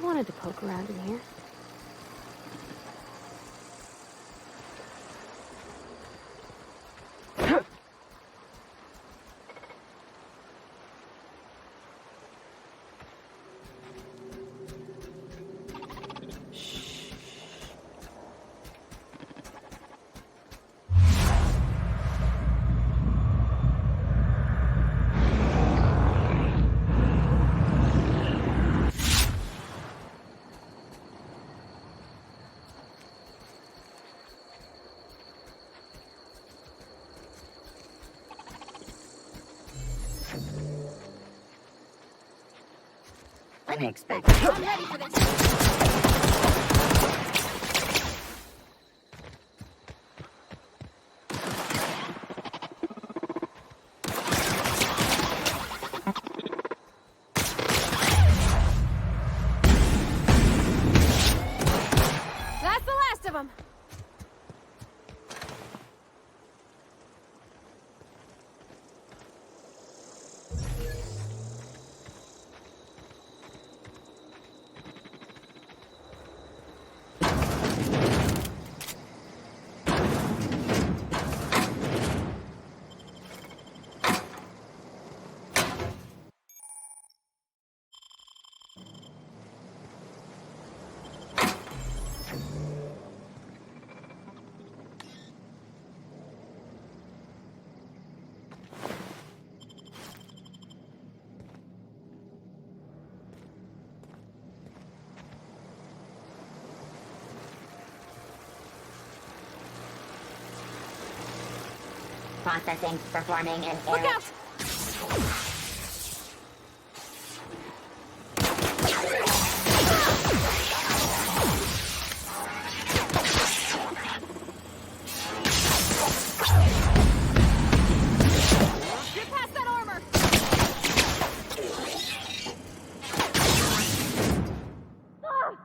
always wanted to poke around in here. Unexpected. I'm ready for this. That's the last of them. Processing, performing an Look error. out! Get past that armor! Ah!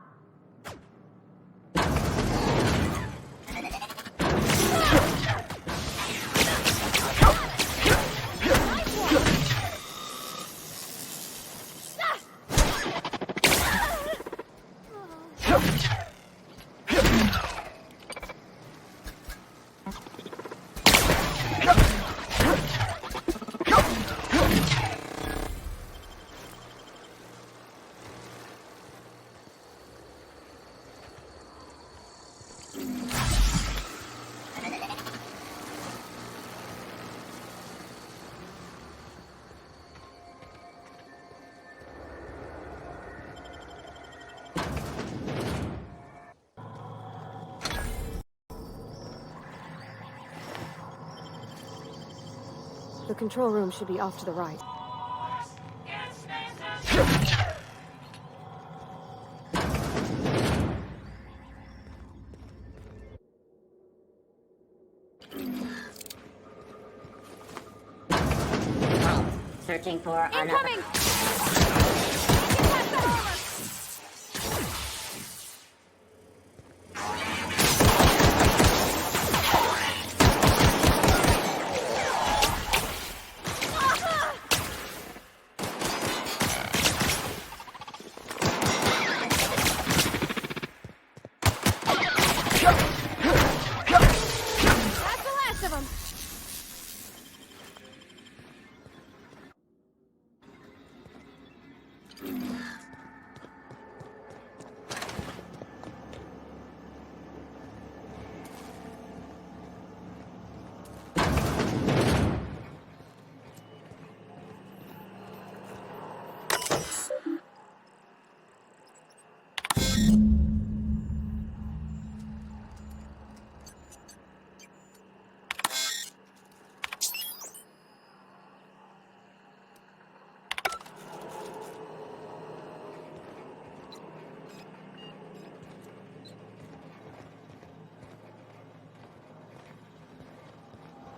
The control room should be off to the right. Searching for Incoming! That's the last of them.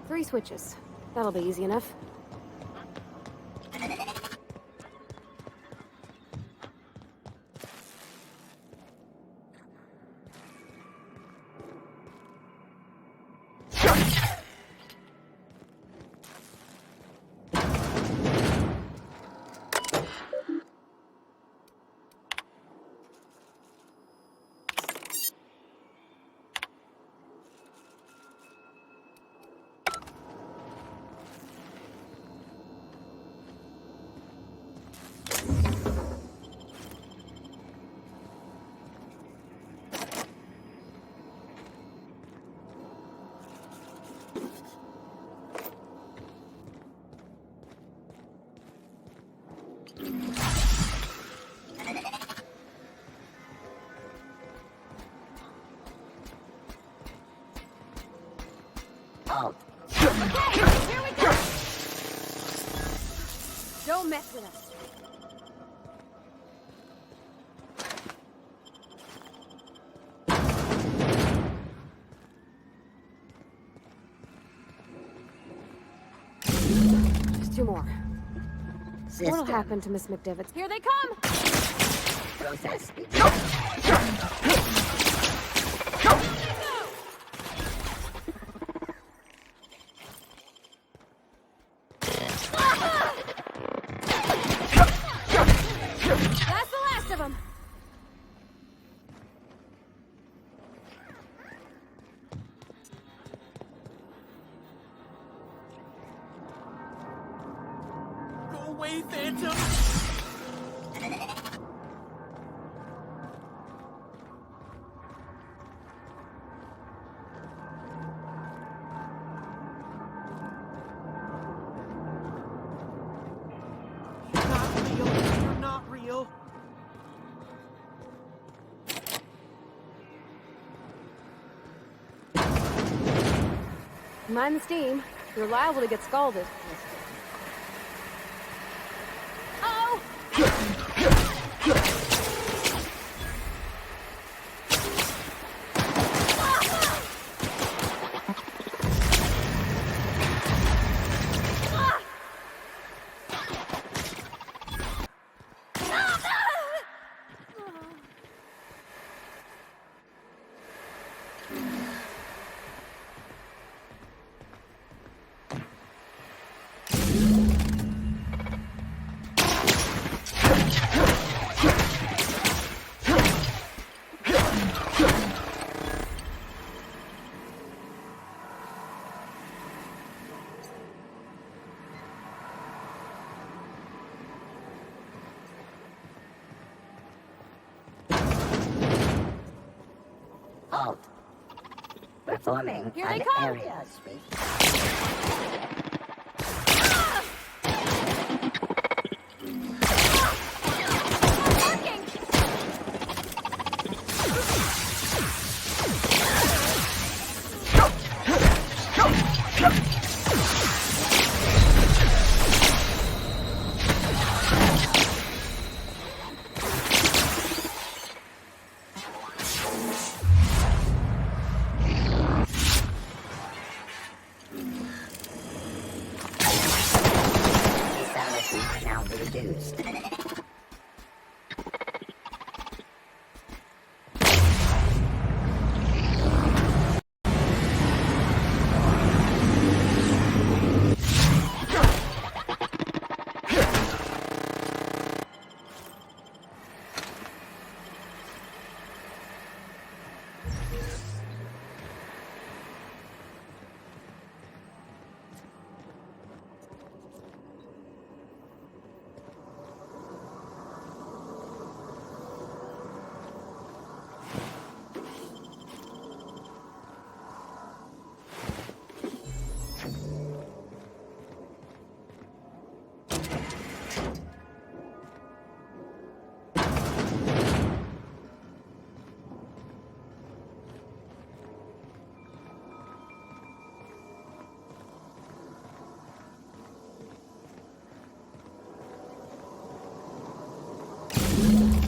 Three switches. That'll be easy enough. Oh, Okay, here we go! Don't mess with us. Just two more. system. What'll happen to Miss McDevitt's? Here they come! Process. That's the last of them! Go away, Phantom! You're not real. You're not real. Mind the steam. You're liable to get scalded. Oh! Halt. Performing Here they an come. area sweep. Working! Sanity now reduced.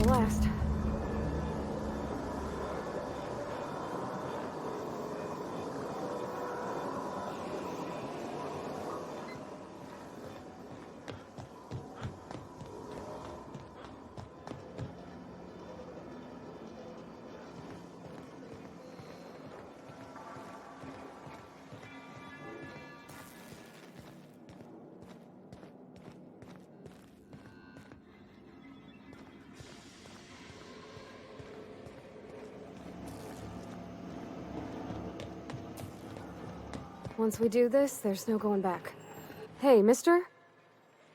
The last. Once we do this, there's no going back. Hey, mister?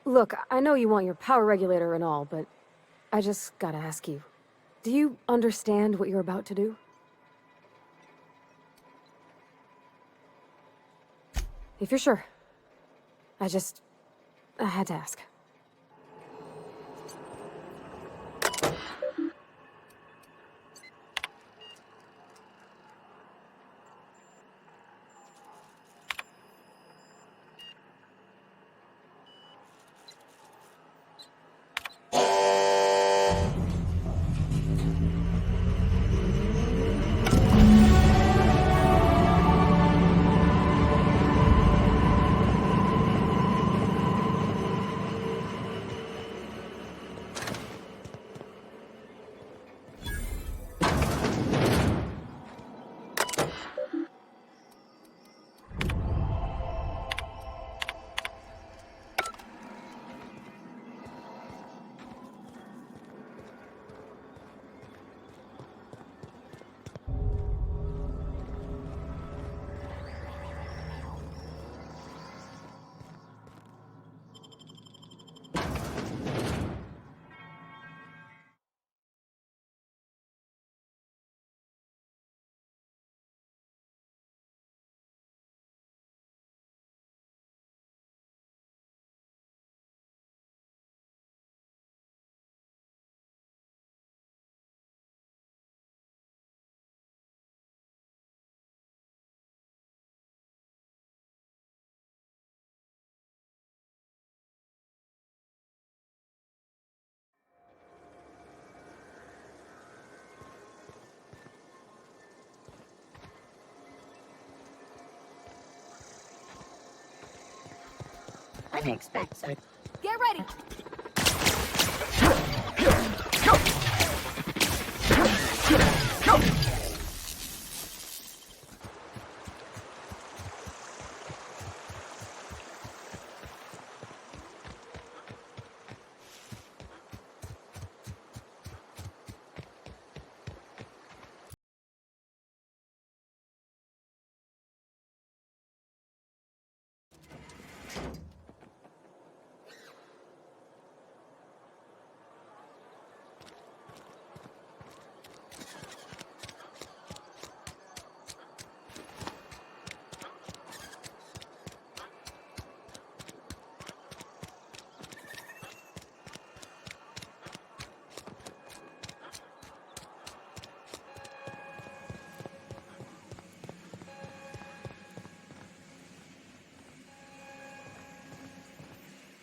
Look, I know you want your power regulator and all, but I just gotta ask you. Do you understand what you're about to do? If you're sure. I had to ask. Unexpected. Get ready!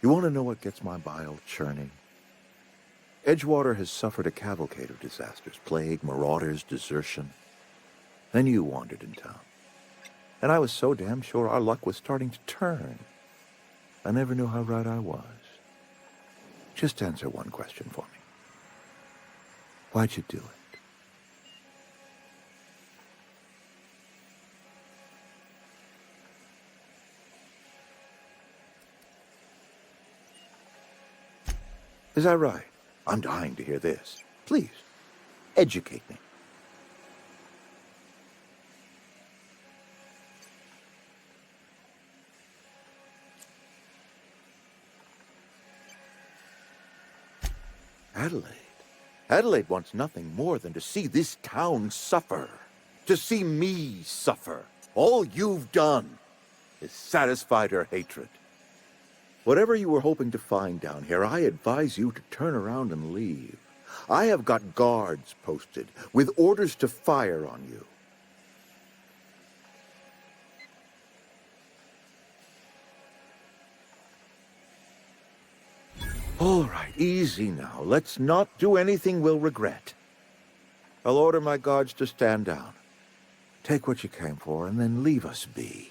You want to know what gets my bile churning? Edgewater has suffered a cavalcade of disasters, plague, marauders, desertion. Then you wandered in town. And I was so damn sure our luck was starting to turn. I never knew how right I was. Just answer one question for me. Why'd you do it? Is that right? I'm dying to hear this. Please, educate me. Adelaide. Adelaide wants nothing more than to see this town suffer. To see me suffer. All you've done is satisfied her hatred. Whatever you were hoping to find down here, I advise you to turn around and leave. I have got guards posted with orders to fire on you. All right, easy now. Let's not do anything we'll regret. I'll order my guards to stand down. Take what you came for and then leave us be.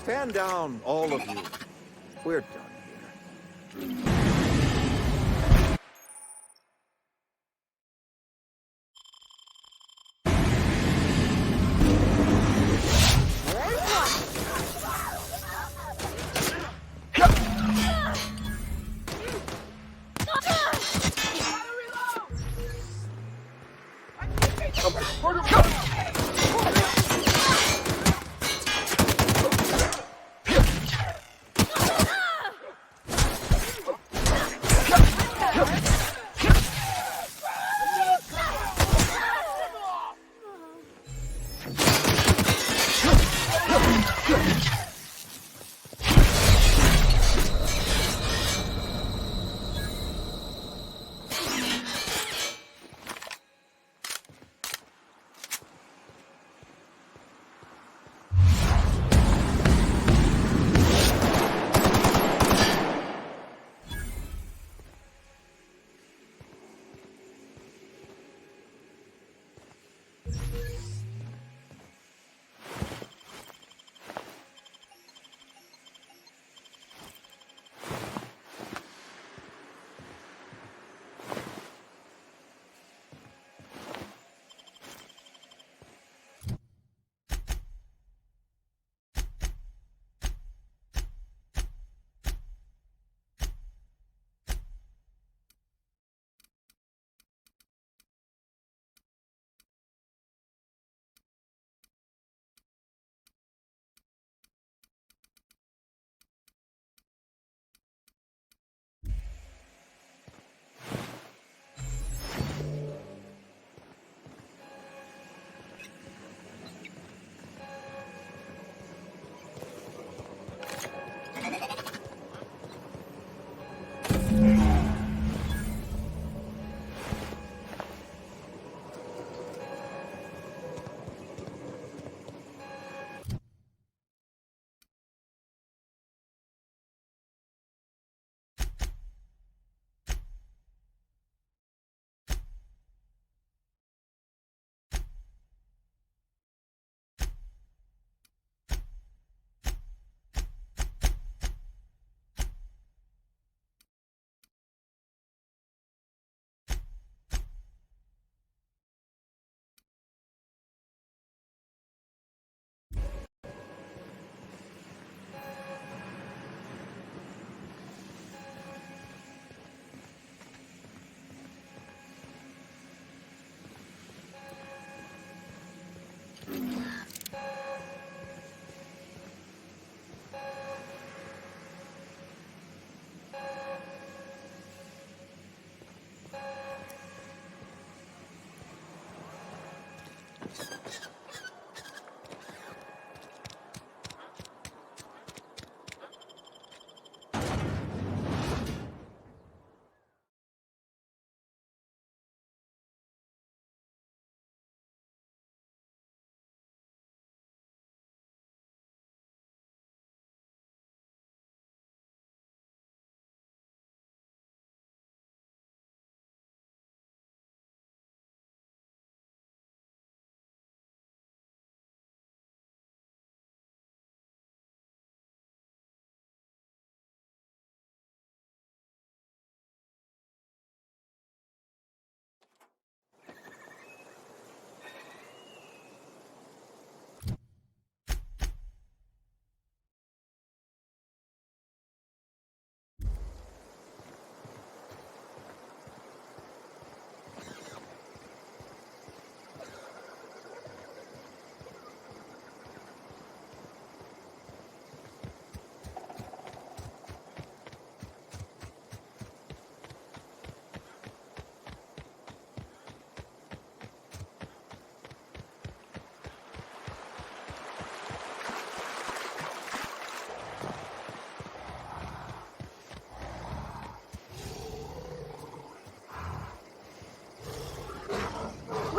Stand down, all of you. We're done here.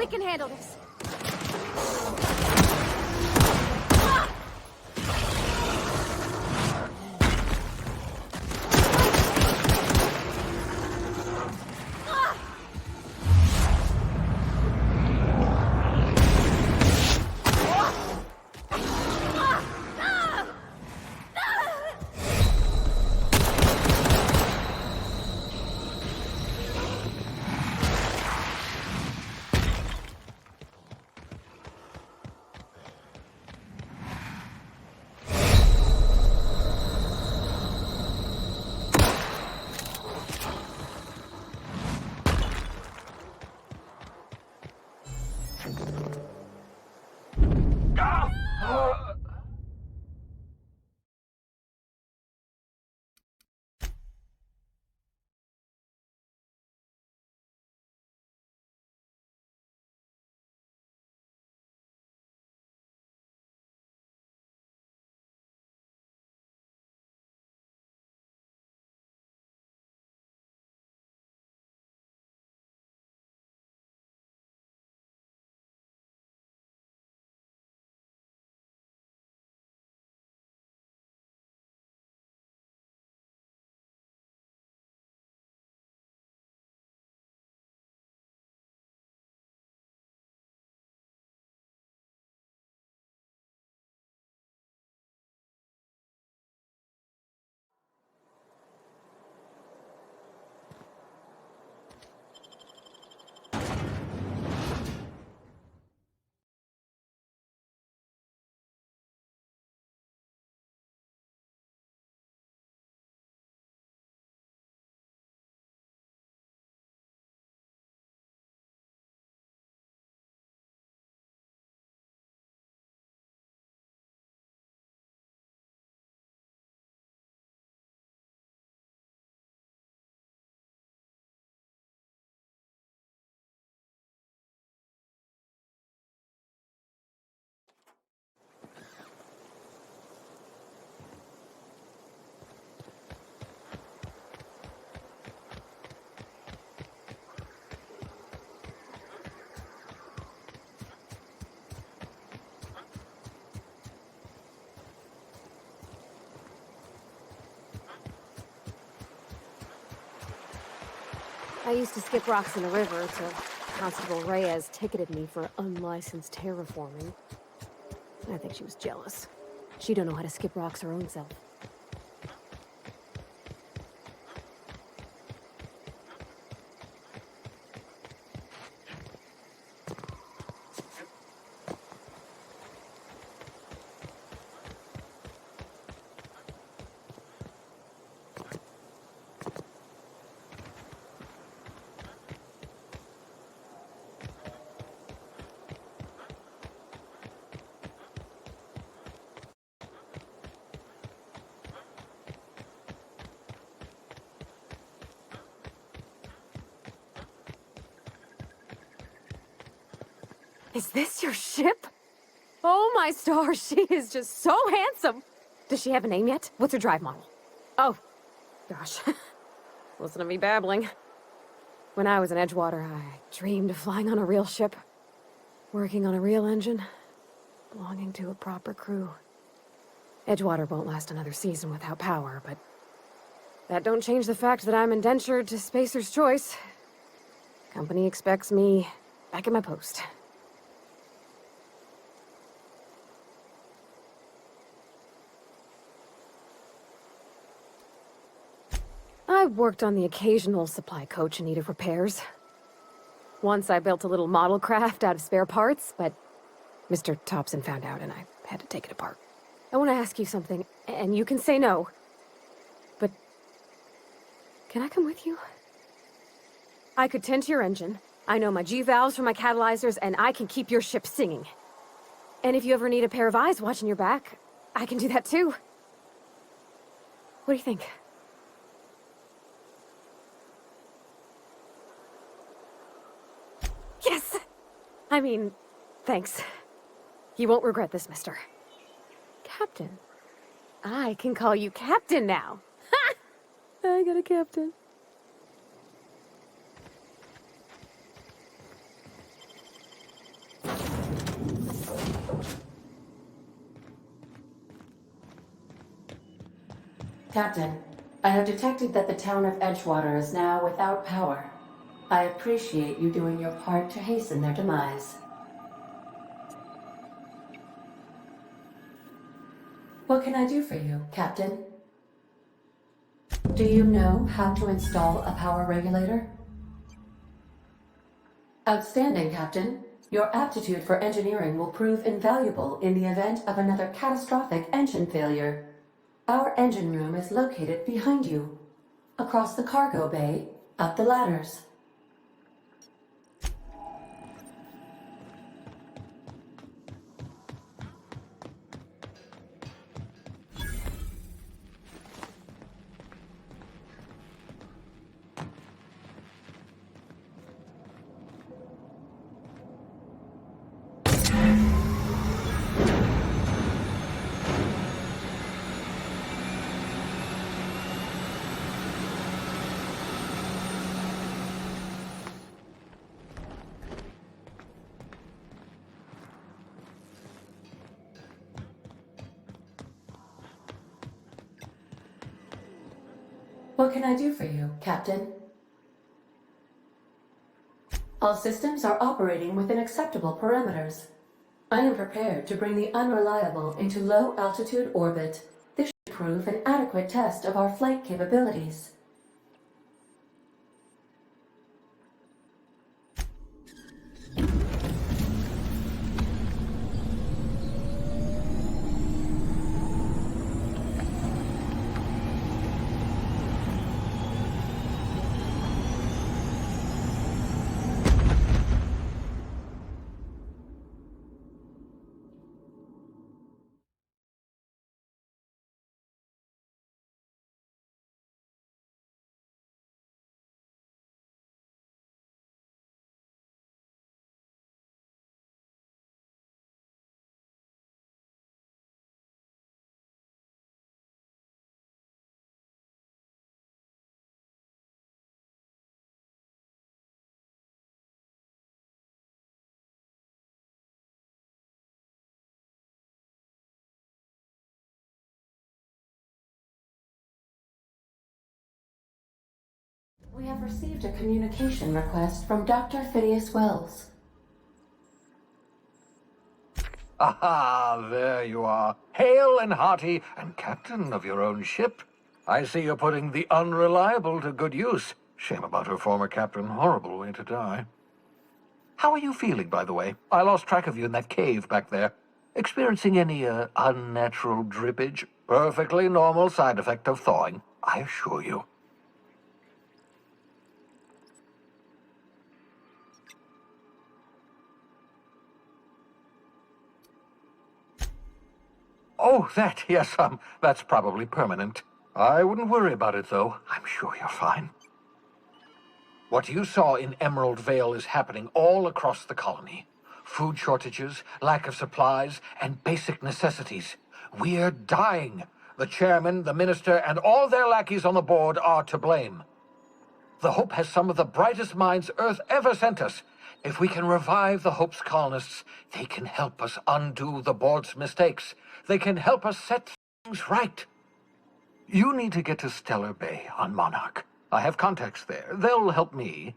We can handle this. I used to skip rocks in the river till Constable Reyes ticketed me for unlicensed terraforming. I think she was jealous. She don't know how to skip rocks her own self. Is this your ship? Oh my stars, she is just so handsome! Does she have a name yet? What's her drive model? Oh, gosh. Listen to me babbling. When I was in Edgewater, I dreamed of flying on a real ship. Working on a real engine. Belonging to a proper crew. Edgewater won't last another season without power, but that don't change the fact that I'm indentured to Spacer's Choice. Company expects me back at my post. I worked on the occasional supply coach in need of repairs. Once I built a little model craft out of spare parts, but Mr. Tobson found out and I had to take it apart. I want to ask you something, and you can say no. But can I come with you? I could tend to your engine. I know my G-valves from my catalyzers, and I can keep your ship singing. And if you ever need a pair of eyes watching your back, I can do that too. What do you think? Yes! I mean, thanks. You won't regret this, mister. Captain. I can call you Captain now. Ha! I got a captain. Captain, I have detected that the town of Edgewater is now without power. I appreciate you doing your part to hasten their demise. What can I do for you, Captain? Do you know how to install a power regulator? Outstanding, Captain. Your aptitude for engineering will prove invaluable in the event of another catastrophic engine failure. Our engine room is located behind you, across the cargo bay, up the ladders. What can I do for you, Captain? All systems are operating within acceptable parameters. I am prepared to bring the unreliable into low-altitude orbit. This should prove an adequate test of our flight capabilities. We have received a communication request from Dr. Phineas Wells. Aha, there you are. Hale and hearty, and captain of your own ship. I see you're putting the unreliable to good use. Shame about her former captain. Horrible way to die. How are you feeling, by the way? I lost track of you in that cave back there. Experiencing any, unnatural drippage? Perfectly normal side effect of thawing, I assure you. Oh, that, yes, that's probably permanent. I wouldn't worry about it, though. I'm sure you're fine. What you saw in Emerald Vale is happening all across the colony. Food shortages, lack of supplies, and basic necessities. We're dying. The chairman, the minister, and all their lackeys on the board are to blame. The Hope has some of the brightest minds Earth ever sent us. If we can revive the Hope's colonists, they can help us undo the board's mistakes. They can help us set things right. You need to get to Stellar Bay on Monarch. I have contacts there. They'll help me,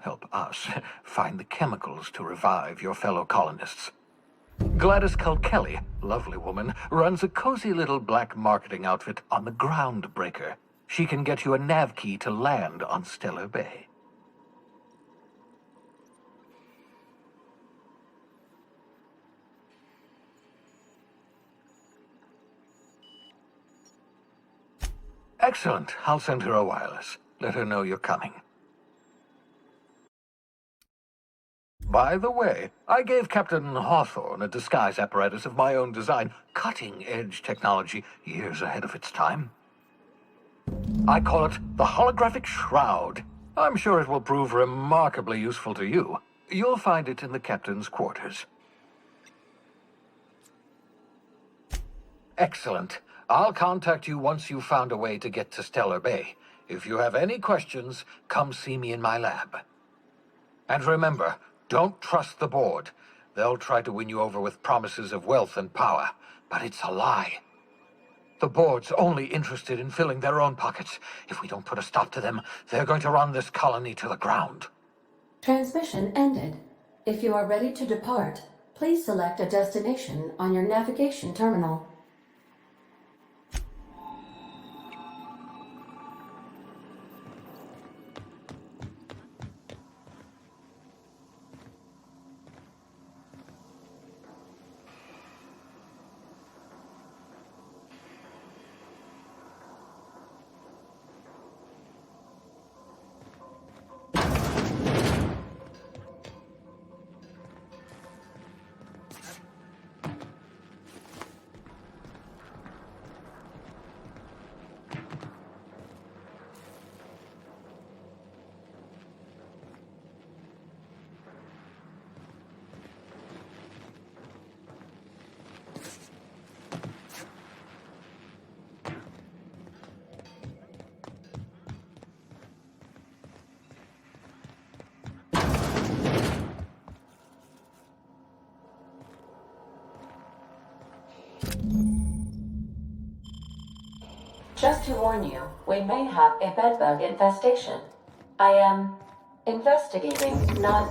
help us, find the chemicals to revive your fellow colonists. Gladys Kelly, lovely woman, runs a cozy little black marketing outfit on the Groundbreaker. She can get you a nav key to land on Stellar Bay. Excellent. I'll send her a wireless. Let her know you're coming. By the way, I gave Captain Hawthorne a disguise apparatus of my own design, cutting-edge technology, years ahead of its time. I call it the Holographic Shroud. I'm sure it will prove remarkably useful to you. You'll find it in the captain's quarters. Excellent. I'll contact you once you've found a way to get to Stellar Bay. If you have any questions, come see me in my lab. And remember, don't trust the board. They'll try to win you over with promises of wealth and power, but it's a lie. The board's only interested in filling their own pockets. If we don't put a stop to them, they're going to run this colony to the ground. Transmission ended. If you are ready to depart, please select a destination on your navigation terminal. Just to warn you, we may have a bedbug infestation. I am investigating non